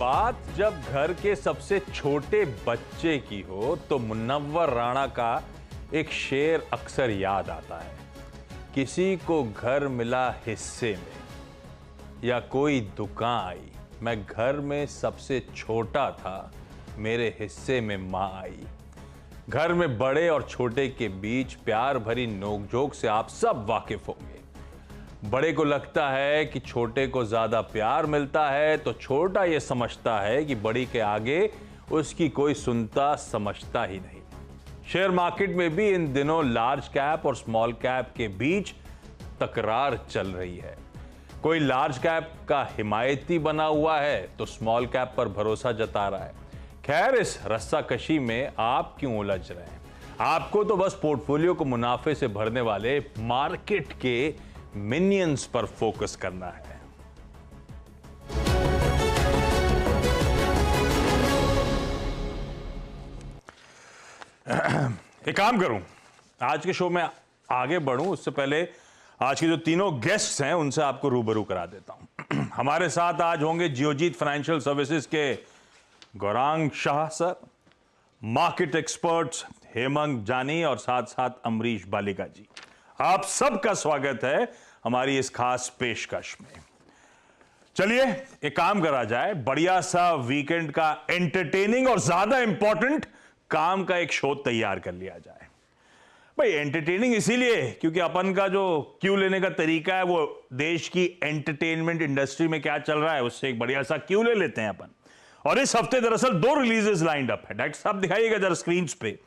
बात जब घर के सबसे छोटे बच्चे की हो तो मुन्नव्वर राणा का एक शेर अक्सर याद आता है। किसी को घर मिला हिस्से में या कोई दुकान आई, मैं घर में सबसे छोटा था, मेरे हिस्से में मां आई। घर में बड़े और छोटे के बीच प्यार भरी नोकझोंक से आप सब वाकिफ होंगे। बड़े को लगता है कि छोटे को ज्यादा प्यार मिलता है तो छोटा यह समझता है कि बड़ी के आगे उसकी कोई सुनता समझता ही नहीं। शेयर मार्केट में भी इन दिनों लार्ज कैप और स्मॉल कैप के बीच तकरार चल रही है। कोई लार्ज कैप का हिमायती बना हुआ है तो स्मॉल कैप पर भरोसा जता रहा है। खैर, इस रस्साकशी में आप क्यों उलझ रहे हैं? आपको तो बस पोर्टफोलियो को मुनाफे से भरने वाले मार्केट के मिनियंस पर फोकस करना है। एक काम करूं, आज के शो में आगे बढ़ूं उससे पहले आज के जो तीनों गेस्ट्स हैं उनसे आपको रूबरू करा देता हूं। हमारे साथ आज होंगे जियोजीत फाइनेंशियल सर्विसेज के Gaurang Shah sir, market experts Hemant जानी और साथ साथ अमरीश बालिका जी। आप सबका स्वागत है हमारी इस खास पेशकश में। चलिए एक काम करा जाए, बढ़िया सा वीकेंड का एंटरटेनिंग और ज्यादा इंपॉर्टेंट काम का एक शो तैयार कर लिया जाए। भाई एंटरटेनिंग इसीलिए क्योंकि अपन का जो क्यू लेने का तरीका है वो देश की एंटरटेनमेंट इंडस्ट्री में क्या चल रहा है उससे एक बढ़िया सा क्यू ले लेते हैं अपन। और इस हफ्ते दरअसल 2 रिलीजेस लाइंड अप है। डायरेक्टर साहब दिखाइएगा जरा स्क्रीन पे।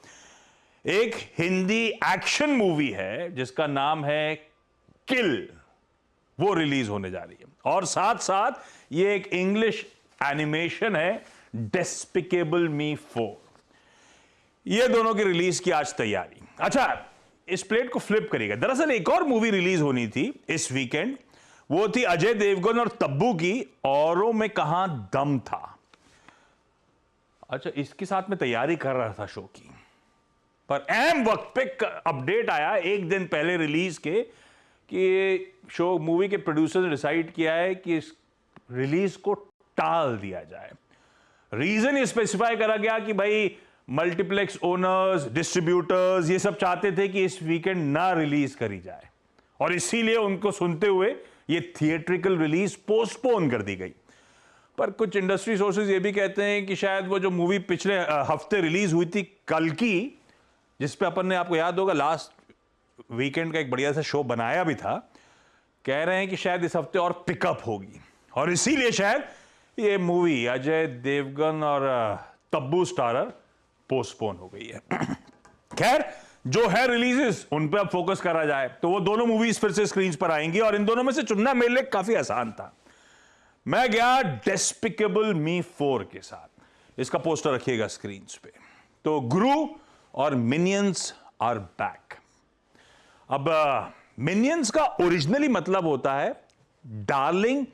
एक हिंदी एक्शन मूवी है जिसका नाम है किल, वो रिलीज होने जा रही है। और साथ साथ ये एक इंग्लिश एनिमेशन है डेस्पिकेबल मी 4। ये दोनों की रिलीज की आज तैयारी। अच्छा, इस प्लेट को फ्लिप करिएगा। दरअसल एक और मूवी रिलीज होनी थी इस वीकेंड, वो थी अजय देवगन और तब्बू की औरों में कहां दम था। अच्छा, इसके साथ में तैयारी कर रहा था शो की, पर अहम वक्त पे अपडेट आया एक दिन पहले रिलीज के कि शो मूवी के प्रोड्यूसर ने डिसाइड किया है कि इस रिलीज को टाल दिया जाए। रीजन ये स्पेसिफाई करा गया कि भाई मल्टीप्लेक्स ओनर्स, डिस्ट्रीब्यूटर्स ये सब चाहते थे कि इस वीकेंड ना रिलीज करी जाए और इसीलिए उनको सुनते हुए ये थिएट्रिकल रिलीज पोस्टपोन कर दी गई। पर कुछ इंडस्ट्री सोर्सेज ये भी कहते हैं कि शायद वो जो मूवी पिछले हफ्ते रिलीज हुई थी कल की, जिस पे अपन ने, आपको याद होगा, लास्ट वीकेंड का एक बढ़िया सा शो बनाया भी था, कह रहे हैं कि शायद इस हफ्ते और पिकअप होगी और इसीलिए शायद ये मूवी अजय देवगन और तब्बू स्टारर पोस्टपोन हो गई है। खैर, जो है रिलीजेस उन पे अब फोकस करा जाए तो वो दोनों मूवीज फिर से स्क्रीन पर आएंगी और इन दोनों में से चुनना मेरे लिए काफी आसान था। मैं गया डेस्पिकेबल मी 4 के साथ। इसका पोस्टर रखिएगा स्क्रीन पे। तो ग्रू और मिनियंस आर बैक। अब मिनियंस का ओरिजिनली मतलब होता है डार्लिंग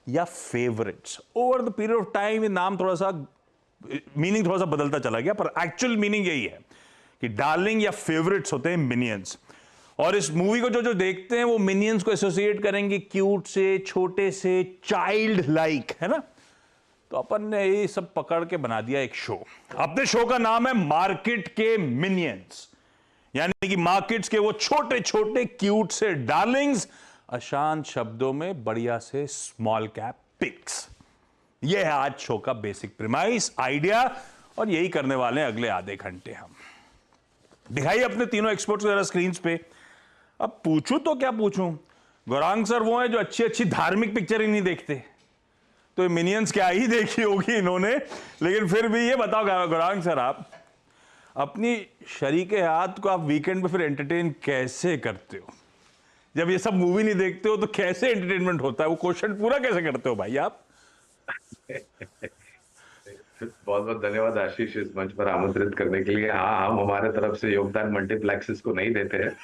या favourites. Over the period of time ये नाम थोड़ा सा मीनिंग थोड़ा सा बदलता चला गया, पर एक्चुअल मीनिंग यही है कि डार्लिंग या फेवरेट्स होते हैं मिनियंस। और इस मूवी को जो देखते हैं वो मिनियंस को एसोसिएट करेंगे क्यूट से, छोटे से, चाइल्ड लाइक, है ना। तो अपन ने ये सब पकड़ के बना दिया एक शो। अपने शो का नाम है मार्केट के मिनियंस, यानी कि मार्केट्स के वो छोटे छोटे क्यूट से डार्लिंग्स, अशांत शब्दों में बढ़िया से स्मॉल कैप पिक्स। ये है आज शो का बेसिक प्रीमाइस, आइडिया, और यही करने वाले हैं अगले आधे घंटे हम। दिखाइए अपने तीनों एक्सपर्ट्स जरा स्क्रीन पे। अब पूछूं तो क्या पूछूं, गौरांग सर वो है जो अच्छी अच्छी धार्मिक पिक्चर ही नहीं देखते, तो मिनियंस क्या ही देखी होगी इन्होंने। लेकिन फिर भी ये बताओ गौरांग सर, आप अपनी शरीके हाथ को आप वीकेंड पे फिर एंटरटेन कैसे करते हो? जब ये सब मूवी नहीं देखते हो तो कैसे एंटरटेनमेंट होता है? वो क्वेश्चन पूरा कैसे करते हो भाई आप? बहुत बहुत धन्यवाद आशीष इस मंच पर आमंत्रित करने के लिए। हाँ, हम हमारे तरफ से योगदान मल्टीप्लेक्सेस को नहीं देते हैं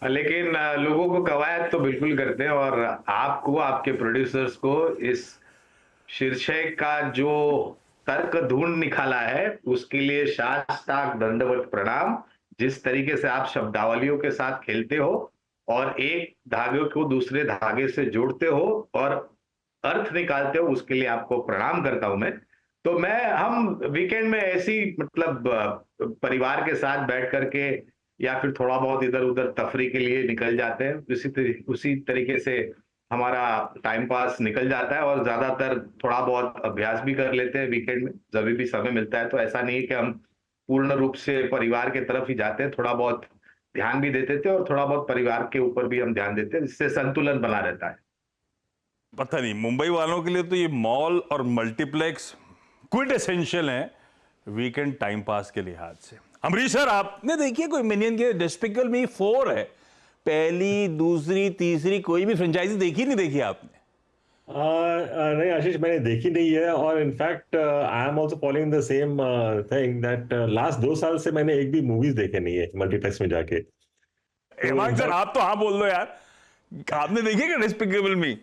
लेकिन लोगों को कवायद तो बिल्कुल करते हैं। और आपको, आपके प्रोड्यूसर्स को इस शीर्षक का जो तर्क ढूंढ निकाला है उसके लिए साष्टांग दंडवत प्रणाम। जिस तरीके से आप शब्दावलियों के साथ खेलते हो और एक धागे को दूसरे धागे से जोड़ते हो और अर्थ निकालते हो उसके लिए आपको प्रणाम करता हूं मैं। तो मैं हम वीकेंड में ऐसी मतलब परिवार के साथ बैठ करके या फिर थोड़ा बहुत इधर उधर तफरी के लिए निकल जाते हैं, उसी तरीके से हमारा टाइम पास निकल जाता है। और ज्यादातर थोड़ा बहुत अभ्यास भी कर लेते हैं वीकेंड में, जब भी समय मिलता है। तो ऐसा नहीं है कि हम पूर्ण रूप से परिवार के तरफ ही जाते हैं, थोड़ा बहुत ध्यान भी देते थे और थोड़ा बहुत परिवार के ऊपर भी हम ध्यान देते हैं, जिससे संतुलन बना रहता है। पता नहीं, मुंबई वालों के लिए तो ये मॉल और मल्टीप्लेक्स क्विट एसेंशियल है वीकेंड टाइम पास के लिहाज से। अमरीश सर, आपने देखिए कोई मिनियन के डिस्पिकल मी 4 है, पहली दूसरी तीसरी कोई भी फ्रेंचाइजी देखी नहीं देखी आपने? नहीं आशीष, मैंने देखी नहीं है। और in fact I am also following the same thing that last 2 साल से मैंने एक भी मूवीज देखे नहीं है मल्टीप्लेक्स में जाके। तो हेमंत सर, इनफैक्ट आप तो हाँ बोल दो यार, आपने देखी क्या डिस्पिकेबल मी?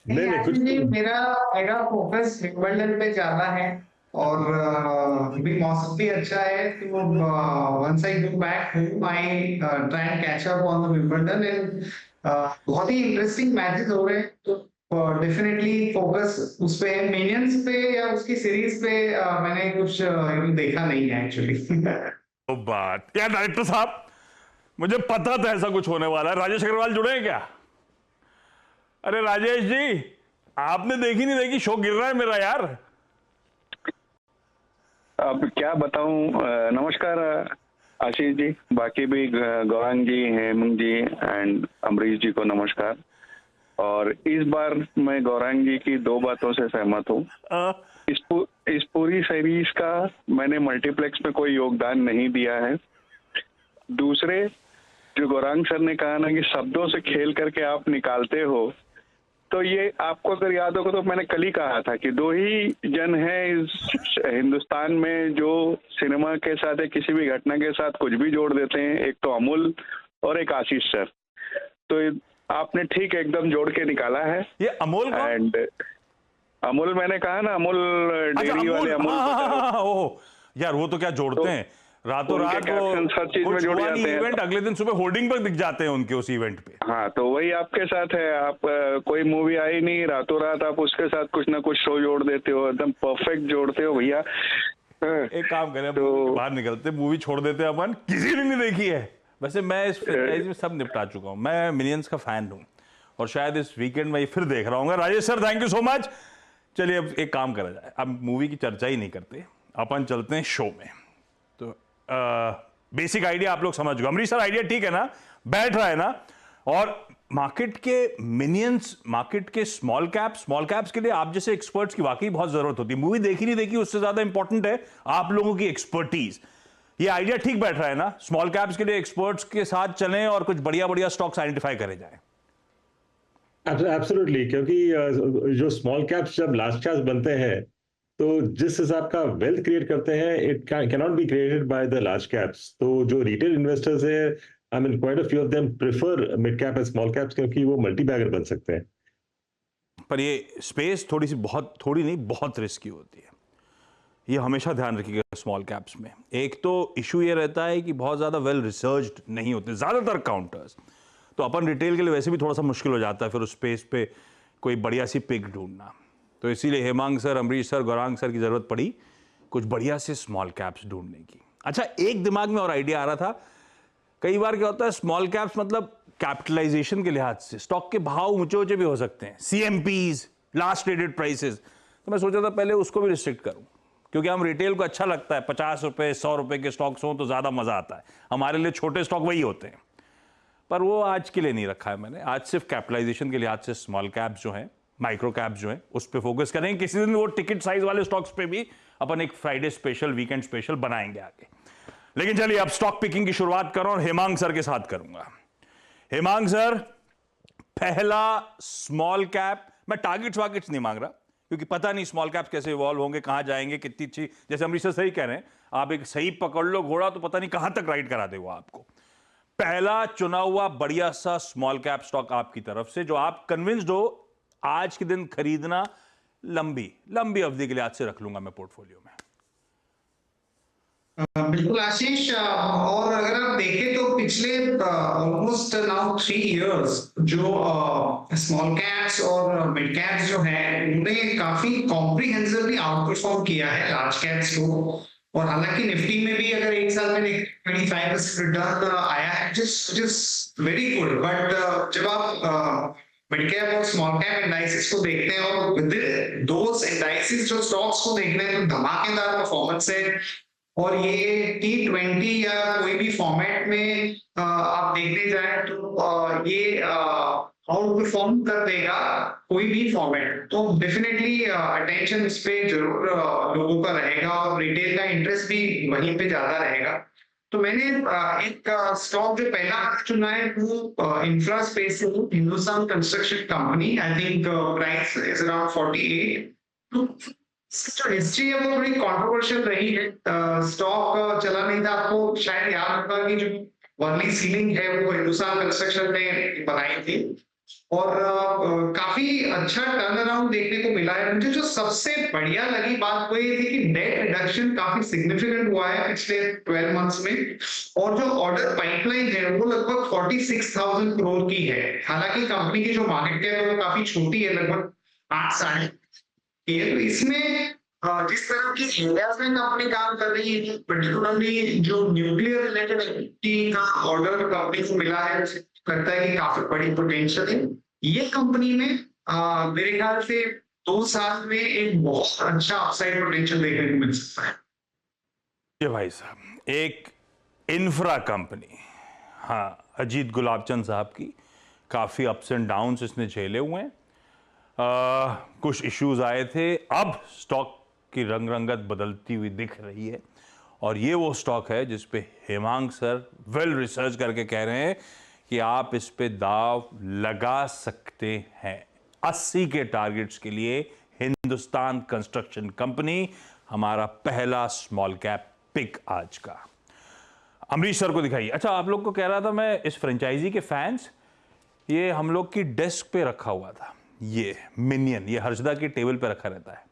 नहीं नहीं कुछ एक्चुअली मेरा मेरा फोकस विंबलडन पे ज्यादा है। और भी मौसम भी अच्छा है, तो once I go back home I try and catch up on the Wimbledon and बहुत ही इंटरेस्टिंग मैचेस हो रहे हैं। तो डेफिनेटली फोकस उस पे है। मिनियंस पे या उसकी सीरीज पे मैंने कुछ देखा नहीं है एक्चुअली। तो बात यार, डायरेक्टर साहब, मुझे पता था ऐसा कुछ होने वाला है। राजेश अग्रवाल जुड़े हैं क्या? अरे राजेश जी, आपने देखी नहीं देखी? शो गिर रहा है मेरा यार। अब क्या बताऊं। नमस्कार आशीष जी, बाकी भी गौरांग जी, हेमंत जी एंड अमरीश जी को नमस्कार। और इस बार मैं गौरांग जी की 2 बातों से सहमत हूं। इस पूरी सीरीज का मैंने मल्टीप्लेक्स में कोई योगदान नहीं दिया है। दूसरे, जो गौरांग सर ने कहा ना कि शब्दों से खेल करके आप निकालते हो, तो ये आपको अगर याद होगा तो मैंने कल ही कहा था कि 2 ही जन हैं इस हिंदुस्तान में जो सिनेमा के साथ या किसी भी घटना के साथ कुछ भी जोड़ देते हैं, एक तो अमूल और एक आशीष सर। तो आपने ठीक एकदम जोड़ के निकाला है। ये अमोल कौन? एंड अमूल, मैंने कहा ना, अमूल अच्छा, डेयरी वाले अमूल। ओह यार, वो तो क्या जोड़ते हैं, रातों उनके रात captions हर चीज में जुड़ जाते हैं। इवेंट अगले दिन सुबह होर्डिंग पर दिख जाते हैं उनके उस इवेंट पे। हाँ, तो वही आपके साथ है। आप कोई मूवी आई नहीं, रातों रात आप उसके साथ कुछ ना कुछ शो जोड़ देते हो, एकदम परफेक्ट जोड़ते हो भैया। एक काम करें, तो बाहर निकलते, मूवी छोड़ देते हैं अपन। किसी ने नहीं देखी है वैसे, मैं इस फ्रेंचाइजी में सब निपटा चुका हूं। मैं मिनियंस का फैन हूं और शायद इस वीकेंड में फिर देख रहा हूँ। Rajesh sir, thank you so much. चलिए अब एक काम करा जाए, अब मूवी की चर्चा ही नहीं करते, अपन चलते हैं शो में। तो बेसिक आइडिया आप लोग समझ गए। अमरीश सर, आइडिया ठीक है ना, बैठ रहा है ना? और मार्केट के मिनियंस, मार्केट के स्मॉल कैप्स के लिए आप जैसे एक्सपर्ट्स की वाकई बहुत जरूरत होती है। मूवी देखी नहीं देखी उससे ज्यादा इंपॉर्टेंट है आप लोगों की एक्सपर्टीज। ये आइडिया ठीक बैठ रहा है ना? स्मॉल कैप्स के लिए एक्सपर्ट्स के साथ चलें और कुछ बढ़िया बढ़िया स्टॉक्स आइडेंटिफाई करे जाए। एब्सोल्युटली, क्योंकि जो स्मॉल कैप्स जब लार्ज कैप्स बनते हैं, तो जिस हिसाब का वेल्थ क्रिएट करते हैं, it can not be created by the large caps. तो जो रिटेल इन्वेस्टर्स है, I mean quite a few of them prefer mid cap and small caps, क्योंकि वो मल्टी बैगर बन सकते हैं। पर ये स्पेस थोड़ी नहीं, बहुत रिस्की होती है। ये हमेशा ध्यान रखिएगा स्मॉल कैप्स में। एक तो इशू ये रहता है कि बहुत ज़्यादा वेल रिसर्च्ड नहीं होते ज़्यादातर काउंटर्स, तो अपन रिटेल के लिए वैसे भी थोड़ा सा मुश्किल हो जाता है फिर उस स्पेस पे कोई बढ़िया सी पिक ढूंढना। तो इसीलिए Hemang sir, Amrish sir, Gaurang sir की ज़रूरत पड़ी कुछ बढ़िया से स्मॉल कैप्स ढूंढने की। अच्छा, एक दिमाग में और आइडिया आ रहा था। कई बार क्या होता है, स्मॉल कैप्स मतलब कैपिटलाइजेशन के लिहाज से स्टॉक के भाव ऊंचे ऊंचे भी हो सकते हैं, CMPs, लास्ट ट्रेडेड प्राइसेस। तो मैं सोचा था पहले उसको भी रिस्ट्रिक्ट करूं, क्योंकि हम रिटेल को अच्छा लगता है 50 रुपए 100 रुपए के स्टॉक्स हों तो ज़्यादा मज़ा आता है। हमारे लिए छोटे स्टॉक वही होते हैं, पर वो आज के लिए नहीं रखा है मैंने। आज सिर्फ कैपिटलाइजेशन के लिहाज से स्मॉल कैप्स जो हैं, माइक्रो कैप्स जो हैं, उस पर फोकस करेंगे। किसी दिन वो टिकट साइज वाले स्टॉक्स पे भी अपन एक फ्राइडे स्पेशल, वीकेंड स्पेशल बनाएंगे आगे। लेकिन चलिए अब स्टॉक पिकिंग की शुरुआत करो और हेमांग सर के साथ करूंगा। हेमांग सर, पहला स्मॉल कैप, मैं टारगेट्स वार्गेट्स नहीं मांग रहा क्योंकि पता नहीं स्मॉल कैप्स कैसे इवॉल्व होंगे, कहां जाएंगे, कितनी अच्छी, जैसे अमरीश सर सही कह रहे हैं, आप एक सही पकड़ लो घोड़ा तो पता नहीं कहां तक राइड करा देगा आपको। पहला चुना हुआ बढ़िया सा स्मॉल कैप स्टॉक आपकी तरफ से, जो आप कन्विंस्ड हो आज के दिन खरीदना, लंबी अवधि के लिए आज से रख लूंगा मैं पोर्टफोलियो में। बिल्कुल आशीष, और अगर आप देखें तो पिछले ऑलमोस्ट नाउ 3 इयर्स जो स्मॉल कैप्स और मिड कैप्स जो है उन्होंने काफी कॉम्प्रिहेंसिवली आउट परफॉर्म किया है लार्ज कैप्स को। और हालांकि निफ्टी में भी अगर एक साल में 25% रिटर्न आया है, जस्ट वेरी गुड। बट जब आप मिड कैप और स्मॉल कैप इंडाइसेस को देखते हैं और विद इन दोस इंडाइसेस जो स्टॉक्स को देखते हैं तो धमाकेदार परफॉर्मेंस है। और ये T20 या कोई भी फॉर्मेट में आप देखने जाए तो ये आउट परफॉर्म कर देगा कोई भी फॉर्मेट। तो डेफिनेटली अटेंशन इस पे जरूर लोगों का रहेगा और रिटेल का इंटरेस्ट भी वहीं पे ज्यादा रहेगा। तो मैंने एक स्टॉक जो पहला चुना है वो इंफ्रा स्पेस से, Hindustan construction company. I think price is around 48। तो जो हिस्ट्री है वो थोड़ी कंट्रोवर्शियल रही है। स्टॉक चला नहीं था, आपको शायद याद होगा कि जो वर्ली सीलिंग है वो हिंदुस्तान कंस्ट्रक्शन ने बनाई थी और काफी अच्छा टर्न अराउंड देखने को मिला है। मुझे जो सबसे बढ़िया लगी बात वो ये थी कि डेट रिडक्शन काफी सिग्निफिकेंट हुआ है पिछले 12 मंथ्स में, और जो ऑर्डर पाइपलाइन है वो लगभग 46,000 करोड़ की है। हालांकि कंपनी की जो मार्केट कैप है वो काफी छोटी है, लगभग 8 साढ़े। ये तो इसमें जिस तरह की इंडिया में कंपनी काम कर रही है, पर्टिकुलरली जो न्यूक्लियर रिलेटेड एक्टिविटी का ऑर्डर कंपनी को मिला है, उसे लगता है कि काफी बड़ी पोटेंशियल है ये कंपनी में। मेरे ख्याल से 2 साल में एक बहुत अच्छा अपसाइड पोटेंशियल देखने को मिल सकता है। ये भाई साहब एक इंफ्रा कंपनी, हाँ, अजीत गुलाबचंद साहब की काफ़ी अप्स एंड डाउन्स इसने झेले हुए हैं। कुछ इश्यूज आए थे, अब स्टॉक की रंग रंगत बदलती हुई दिख रही है और ये वो स्टॉक है जिस पे हेमांग सर वेल रिसर्च करके कह रहे हैं कि आप इस पे दाव लगा सकते हैं। 80 के टारगेट्स के लिए हिंदुस्तान कंस्ट्रक्शन कंपनी हमारा पहला स्मॉल कैप पिक आज का। अमरीश सर को दिखाइए। अच्छा, आप लोग को कह रहा था मैं, इस फ्रेंचाइजी के फैंस, ये हम लोग की डेस्क पे रखा हुआ था, ये मिनियन, ये हर्षदा की टेबल पे रखा रहता है।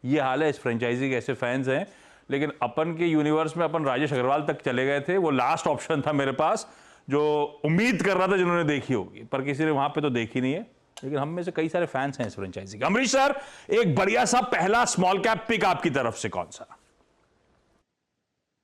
ये हाल है इस फ्रेंचाइजी के। ऐसे फैंस हैं, लेकिन अपन के यूनिवर्स में अपन राजेश अग्रवाल तक चले गए थे। वो लास्ट ऑप्शन था मेरे पास, जो उम्मीद कर रहा था जिन्होंने देखी होगी, पर किसी ने वहां पे तो देखी नहीं है। लेकिन हम में से कई सारे फैंस हैं इस फ्रेंचाइजी के। अमरीश सर, एक बढ़िया सा पहला स्मॉल कैप पिक आपकी तरफ से कौन सा?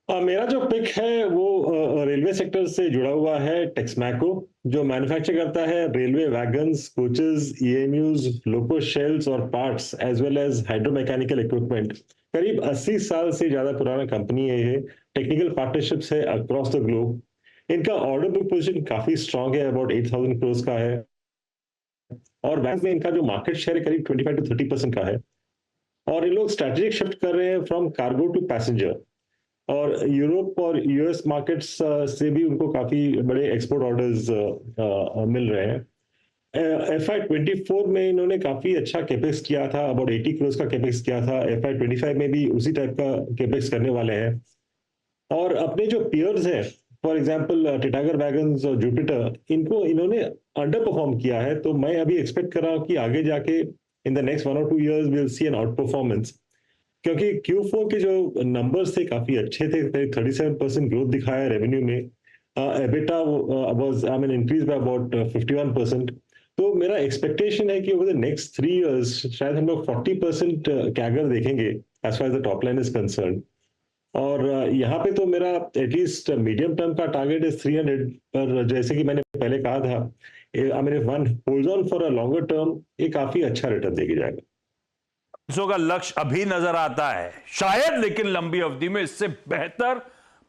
मेरा जो पिक है वो रेलवे सेक्टर से जुड़ा हुआ है, टेक्समैको, जो मैन्युफैक्चर करता है railway wagons, coaches, EMUs, loco shells और parts as well as hydromechanical equipment. करीब 80 साल से ज्यादा पुराना कंपनी है ये। टेक्निकल पार्टनरशिप्स है अक्रॉस द ग्लोब। इनका ऑर्डर बुक पोजीशन काफी स्ट्रांग है, अबाउट 8,000 करोड़ का है, और वैगन्स में इनका जो मार्केट शेयर है करीब 25 to 30% का है। और इन लोग स्ट्रेटेजिक शिफ्ट कर रहे हैं फ्रॉम कार्गो टू पैसेंजर, और यूरोप और यूएस मार्केट्स से भी उनको काफी बड़े एक्सपोर्ट ऑर्डर्स मिल रहे हैं। FY24 में इन्होंने काफी अच्छा केपेक्स किया था, अबाउट 80 करोड़ का केपेक्स किया था। FY25 में भी उसी टाइप का केपेक्स करने वाले हैं। और अपने जो पियर्स हैं, फॉर एग्जांपल टिटागर वैगन्स और जुपिटर, इनको इन्होंने अंडर परफॉर्म किया है। तो मैं अभी एक्सपेक्ट कर रहा हूँ कि आगे जाके in the next 1 or 2 years will see an outperformance, क्योंकि Q4 के जो नंबर्स थे काफी अच्छे थे। 37% ग्रोथ दिखाया रेवेन्यू में। EBITDA was increase by about 51%। तो मेरा एक्सपेक्टेशन है कि ओवर द नेक्स्ट 3 years शायद हम लोग 40% कैगर देखेंगे as far as the top line is concern. और यहाँ पे तो मेरा एटलीस्ट मीडियम टर्म का टारगेट इज 300, पर जैसे कि मैंने पहले कहा था, if one holds on for a longer term, ये काफी अच्छा रिटर्न देके जाएगा। का लक्ष्य अभी नजर आता है शायद, लेकिन लंबी अवधि में इससे बेहतर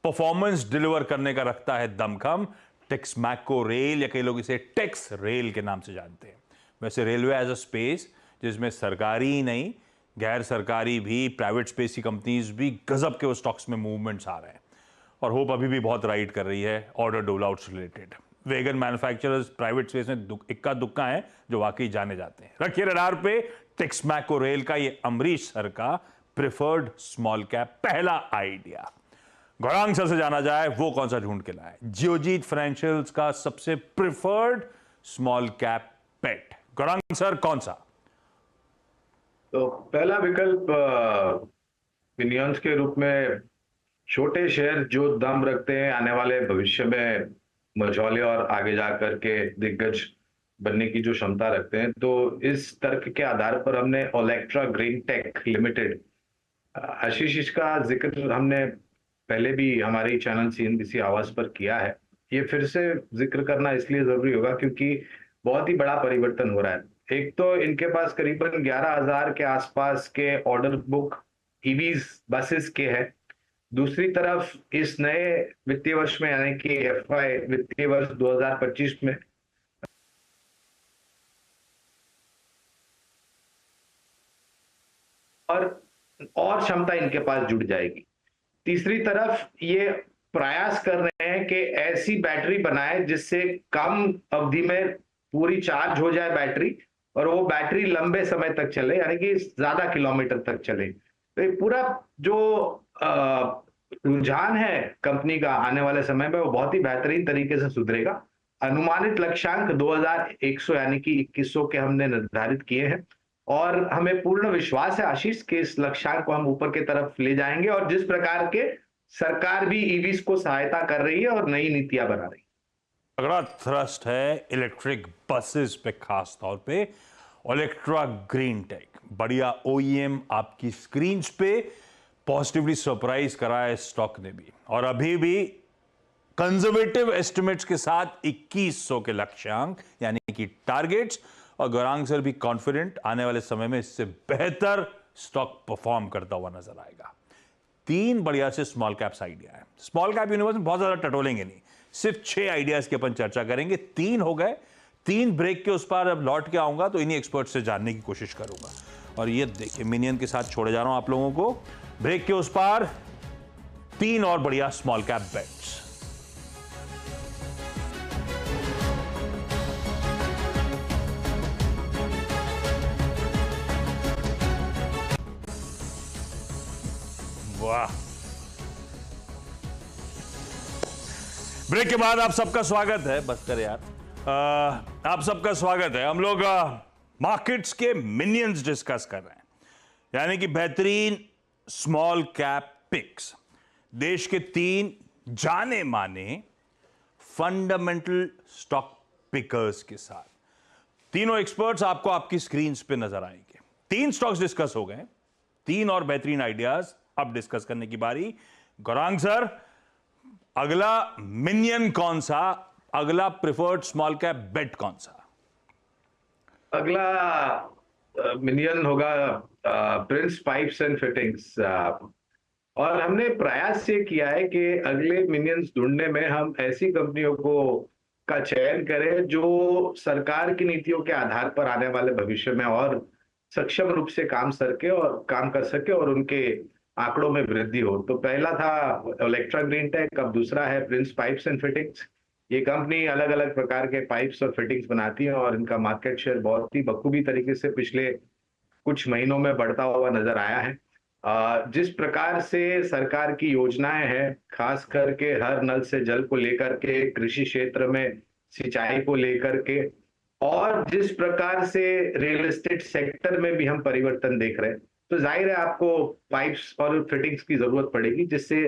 परफॉर्मेंस डिलीवर करने का रखता है दमखम टेक्समैको रेल, या कई लोग इसे टेक्स रेल के नाम से जानते हैं। वैसे रेलवे एज अ स्पेस, जिसमें सरकारी ही नहीं गैर सरकारी भी, प्राइवेट स्पेस की कंपनीज भी गजब के वो स्टॉक्स में मूवमेंट्स आ रहे हैं, और होप अभी भी बहुत राइड कर रही है order dole outs related. Wagon manufacturers private space में इक्का दुक्का है जो वाकई जाने जाते हैं। रखिए रडार पे टेक्समैको रेल का ये अमरीश सर का प्रिफर्ड स्मॉल कैप पहला आइडिया। गौरांग सर से जाना जाए वो कौन सा ढूंढ के लाए जियोजीत फाइनेंशियल्स का सबसे प्रिफर्ड स्मॉल कैप पेट। गौरांग सर कौन सा? तो पहला विकल्प मिनियंस के रूप में छोटे शेयर जो दम रखते हैं आने वाले भविष्य में मझौले और आगे जाकर के दिग्गज बनने की जो क्षमता रखते हैं, तो इस तर्क के आधार पर हमने ओलेक्ट्रा ग्रीन टेक लिमिटेड, आशीष, इसका जिक्र हमने पहले भी हमारी चैनल CNBC आवाज पर किया है। ये फिर से जिक्र करना इसलिए जरूरी होगा क्योंकि बहुत ही बड़ा परिवर्तन हो रहा है। एक तो इनके पास करीबन 11,000 के आसपास के ऑर्डर बुक ईवीज बसेस के है। दूसरी तरफ इस नए वित्तीय वर्ष में यानी कि FY वित्तीय वर्ष 2025 में और क्षमता इनके पास जुड़ जाएगी। तीसरी तरफ ये प्रयास कर रहे हैं कि ऐसी बैटरी बनाए जिससे कम अवधि में पूरी चार्ज हो जाए बैटरी और वो बैटरी लंबे समय तक चले, यानी कि ज्यादा किलोमीटर तक चले। तो ये पूरा जो रुझान है कंपनी का आने वाले समय में वो बहुत ही बेहतरीन तरीके से सुधरेगा। अनुमानित लक्ष्यांक 2100 यानी कि 2100 के हमने निर्धारित किए हैं और हमें पूर्ण विश्वास है आशीष कि इस लक्ष्यांक को हम ऊपर की तरफ ले जाएंगे। और जिस प्रकार के सरकार भी ईवीज को सहायता कर रही है और नई नीतियां बना रही है। तगड़ा थ्रस्ट है इलेक्ट्रिक बसेस पे, खास तौर पे ओलेक्ट्रा ग्रीन टेक। बढ़िया OEM आपकी स्क्रीन पे पॉजिटिवली सरप्राइज करा है स्टॉक ने भी, और अभी भी कंजर्वेटिव एस्टिमेट्स के साथ 2100 के लक्ष्यांक यानी कि टारगेट्स, और गौरांग सर भी कॉन्फिडेंट आने वाले समय में इससे बेहतर स्टॉक परफॉर्म करता हुआ नजर आएगा। 3 बढ़िया से स्मॉल कैप्स आइडिया है। स्मॉल कैप यूनिवर्स में बहुत ज्यादा टटोलेंगे नहीं, सिर्फ 6 आइडियाज की अपन चर्चा करेंगे। 3 हो गए, 3 ब्रेक के उस पार अब लौट के आऊंगा तो इन्हीं एक्सपर्ट से जानने की कोशिश करूंगा। और ये देखिए मिनियन के साथ छोड़े जा रहा हूं आप लोगों को। ब्रेक के उस पार 3 और बढ़िया स्मॉल कैप बेट्स। वाह, ब्रेक के बाद आप सबका स्वागत है। बस कर यार, आप सबका स्वागत है। हम लोग मार्केट्स के मिनियंस डिस्कस कर रहे हैं, यानी कि बेहतरीन स्मॉल कैप पिक्स। देश के 3 जाने माने फंडामेंटल स्टॉक पिकर्स के साथ। तीनों एक्सपर्ट्स आपको आपकी स्क्रीन पे नजर आएंगे। 3 स्टॉक्स डिस्कस हो गए, 3 और बेहतरीन आइडियाज अब डिस्कस करने की बारी। गौरांग सर, अगला मिनियन कौन सा, अगला प्रिफर्ड स्मॉल कैप बेट कौन सा? अगला मिनियन होगा प्रिंस पाइप्स एंड फिटिंग्स। और हमने प्रयास ये किया है कि अगले मिनियंस ढूंढने में हम ऐसी कंपनियों को का चयन करें जो सरकार की नीतियों के आधार पर आने वाले भविष्य में और सक्षम रूप से काम कर सके और उनके आंकड़ों में वृद्धि हो। तो पहला था ओलेक्ट्रा ग्रीन टेक, अब दूसरा है प्रिंस पाइप्स एंड फिटिंग्स। ये कंपनी अलग अलग प्रकार के पाइप्स और फिटिंग्स बनाती है और इनका मार्केट शेयर बहुत ही बखूबी तरीके से पिछले कुछ महीनों में बढ़ता हुआ नजर आया है। जिस प्रकार से सरकार की योजनाएं हैं, खास करके हर नल से जल को लेकर के, कृषि क्षेत्र में सिंचाई को लेकर के, और जिस प्रकार से रियल एस्टेट सेक्टर में भी हम परिवर्तन देख रहे हैं, तो जाहिर है आपको पाइप्स और फिटिंग्स की जरूरत पड़ेगी, जिससे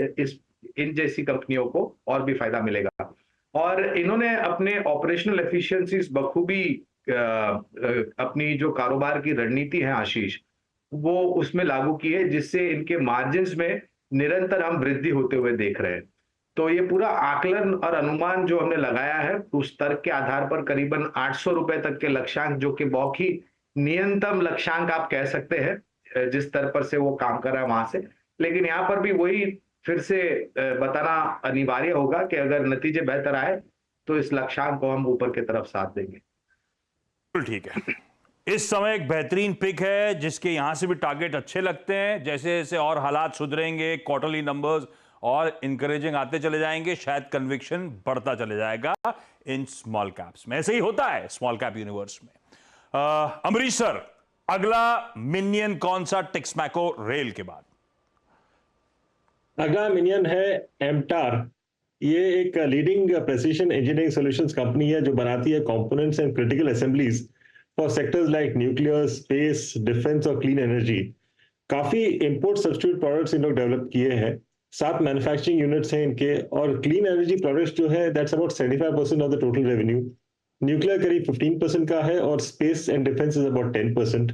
इन जैसी कंपनियों को और भी फायदा मिलेगा। और इन्होंने अपने ऑपरेशनल एफिशिएंसीज बखूबी अपनी जो कारोबार की रणनीति है आशीष, वो उसमें लागू की है, जिससे इनके मार्जिन्स में निरंतर हम वृद्धि होते हुए देख रहे हैं। तो ये पूरा आकलन और अनुमान जो हमने लगाया है उस तर्क के आधार पर करीबन 800 रुपए तक के लक्ष्यांक, जो कि बहुत ही नियंतम लक्ष्यांक आप कह सकते हैं जिस स्तर पर से वो काम कर रहा है वहां से। लेकिन यहाँ पर भी वही फिर से बताना अनिवार्य होगा कि अगर नतीजे बेहतर आए तो इस लक्ष्यांक को हम ऊपर की तरफ साथ देंगे। ठीक है, इस समय एक बेहतरीन पिक है जिसके यहां से भी टारगेट अच्छे लगते हैं। जैसे जैसे और हालात सुधरेंगे, क्वार्टरली नंबर्स और इंकरेजिंग आते चले जाएंगे, शायद कन्विक्शन बढ़ता चले जाएगा इन स्मॉल कैप्स में। ऐसे ही होता है स्मॉल कैप यूनिवर्स में। अमरीश सर, अगला मिनियन कौन सा टेक्समैको रेल के बाद? अगला मिनियन है एमटार। ये एक leading precision engineering solutions company है जो बनाती है components and critical assemblies for sectors like nuclear, space, defence और क्लीन एनर्जी। काफी इंपोर्ट सब्स्टिट्यूट प्रोडक्ट्स इन लोग डेवलप किए हैं 7 मैन्युफैक्चरिंग यूनिट्स हैं इनके, और क्लीन एनर्जी प्रोडक्ट्स जो है that's about 75% of the total revenue. Nuclear करीब 15% का है और space and defence is about 10%।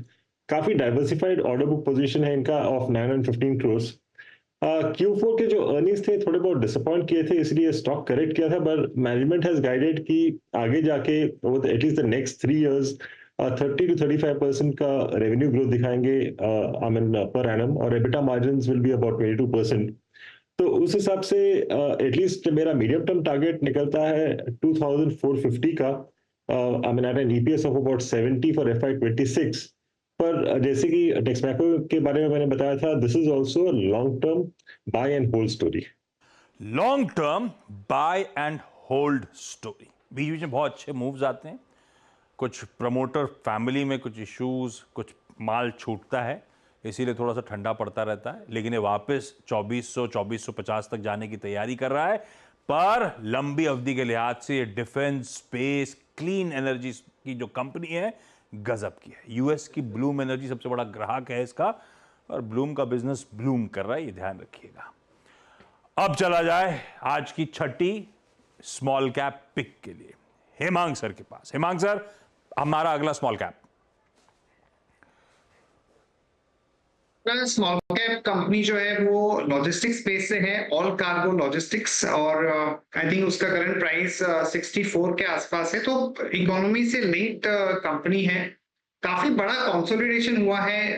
काफी डाइवर्सिफाइड ऑर्डर बुक पोजीशन है इनका ऑफ 915 crores। Q4 के जो अर्निंग्स थे थोड़े बहुत डिसअपॉइंट किए थे, इसलिए स्टॉक करेक्ट किया था, बट मैनेजमेंट हैज गाइडेड कि आगे जाके at least the next 3 years 30 to 35% का रेवेन्यू ग्रोथ दिखाएंगे पर एनम, और EBITDA margins will be about 22%। तो उस हिसाब से एटलीस्ट मेरा मीडियम टर्म टारगेट निकलता है 2450 का, I mean at an EPS of about 70 for FY26। पर जैसे कि टेक्समैको के बारे में मैंने बताया था, this is also long term buy and hold story. Long term buy and hold story. बीच बीच में बहुत अच्छे मूव्स आते हैं, कुछ प्रमोटर फैमिली में कुछ इश्यूज, कुछ माल छूटता है, इसीलिए थोड़ा सा ठंडा पड़ता रहता है, लेकिन ये वापस 2450 तक जाने की तैयारी कर रहा है। पर लंबी अवधि के लिहाज से डिफेंस, स्पेस, क्लीन एनर्जी की जो कंपनी है गजब की है। यूएस की ब्लूम एनर्जी सबसे बड़ा ग्राहक है इसका, और ब्लूम का बिजनेस ब्लूम कर रहा है, ये ध्यान रखिएगा। अब चला जाए आज की छठी स्मॉल कैप पिक के लिए हेमांग सर के पास। हेमांग सर, हमारा अगला small cap. Small cap company जो है वो लॉजिस्टिक्स स्पेस से है, ऑल कार्गो लॉजिस्टिक्स, और आई थिंक उसका करंट प्राइस 64 के आसपास है। तो इकोनॉमी से लिंक्ड कंपनी है। काफी बड़ा कंसोलिडेशन हुआ है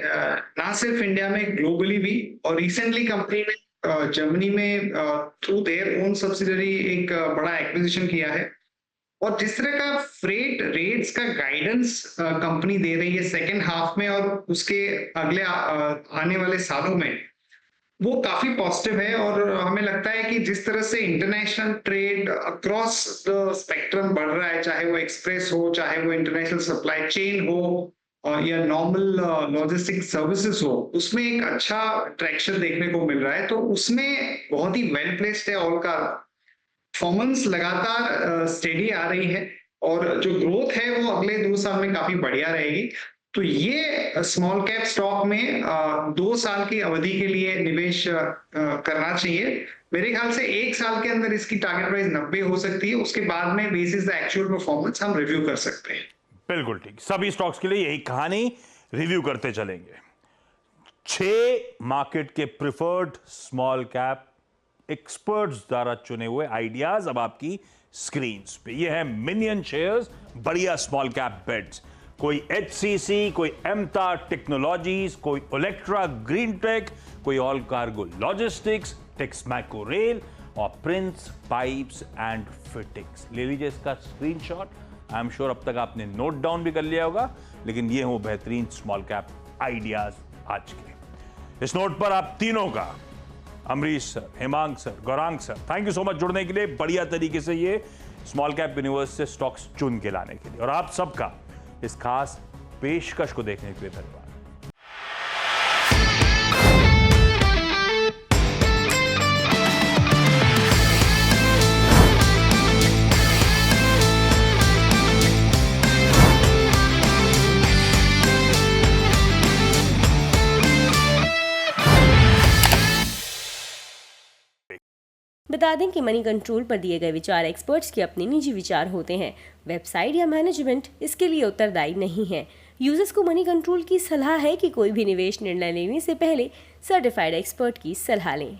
ना सिर्फ इंडिया में, ग्लोबली भी। और रिसेंटली कंपनी ने जर्मनी में थ्रू देयर ओन सब्सिडरी एक बड़ा एक्विजिशन किया है। और जिस तरह का फ्रेट रेट्स का गाइडेंस कंपनी दे रही है सेकेंड हाफ में और उसके अगले आने वाले सालों में, वो काफी पॉजिटिव है। और हमें लगता है कि जिस तरह से international trade across the spectrum बढ़ रहा है, चाहे वो एक्सप्रेस हो, चाहे वो इंटरनेशनल सप्लाई चेन हो, या नॉर्मल लॉजिस्टिक सर्विसेज हो, उसमें एक अच्छा ट्रैक्शन देखने को मिल रहा है। तो उसमें बहुत ही वेल प्लेस्ड है ऑल का। परफॉर्मेंस लगातार स्टेडी आ रही है, और जो ग्रोथ है वो अगले 2 साल में काफी बढ़िया रहेगी। तो ये स्मॉल कैप स्टॉक में 2 साल की अवधि के लिए निवेश करना चाहिए। मेरे ख्याल से 1 साल के अंदर इसकी टारगेट प्राइस 90 हो सकती है। उसके बाद में बेसिस द एक्चुअल परफॉर्मेंस हम रिव्यू कर सकते हैं। बिल्कुल ठीक, सभी स्टॉक्स के लिए यही कहानी रिव्यू करते चलेंगे। 6 मार्केट के प्रिफर्ड स्मॉल कैप एक्सपर्ट्स द्वारा चुने हुए आइडियाज अब आपकी स्क्रीन पे। ये है मिनियन शेयर्स, बढ़िया स्मॉल कैप बेट्स। कोई HCC, कोई एमता टेक्नोलॉजीज, कोई ओलेक्ट्रा ग्रीन टेक, कोई all cargo logistics, Texmaco rail और प्रिंस पाइप्स एंड फिटिंग्स। ले लीजिए इसका स्क्रीनशॉट। आई एम श्योर अब तक आपने नोट डाउन भी कर लिया होगा, लेकिन ये हो बेहतरीन स्मॉल कैप आइडियाज आज के। इस नोट पर आप तीनों का, Amrish sir, Hemang sir, Gaurang sir, thank you so much जुड़ने के लिए, बढ़िया तरीके से ये स्मॉल कैप यूनिवर्स से स्टॉक्स चुन के लाने के लिए, और आप सबका इस खास पेशकश को देखने के लिए धन्यवाद। बता दें कि मनी कंट्रोल पर दिए गए विचार एक्सपर्ट्स के अपने निजी विचार होते हैं। वेबसाइट या मैनेजमेंट इसके लिए उत्तरदायी नहीं है। यूजर्स को मनी कंट्रोल की सलाह है कि कोई भी निवेश निर्णय लेने से पहले सर्टिफाइड एक्सपर्ट की सलाह लें।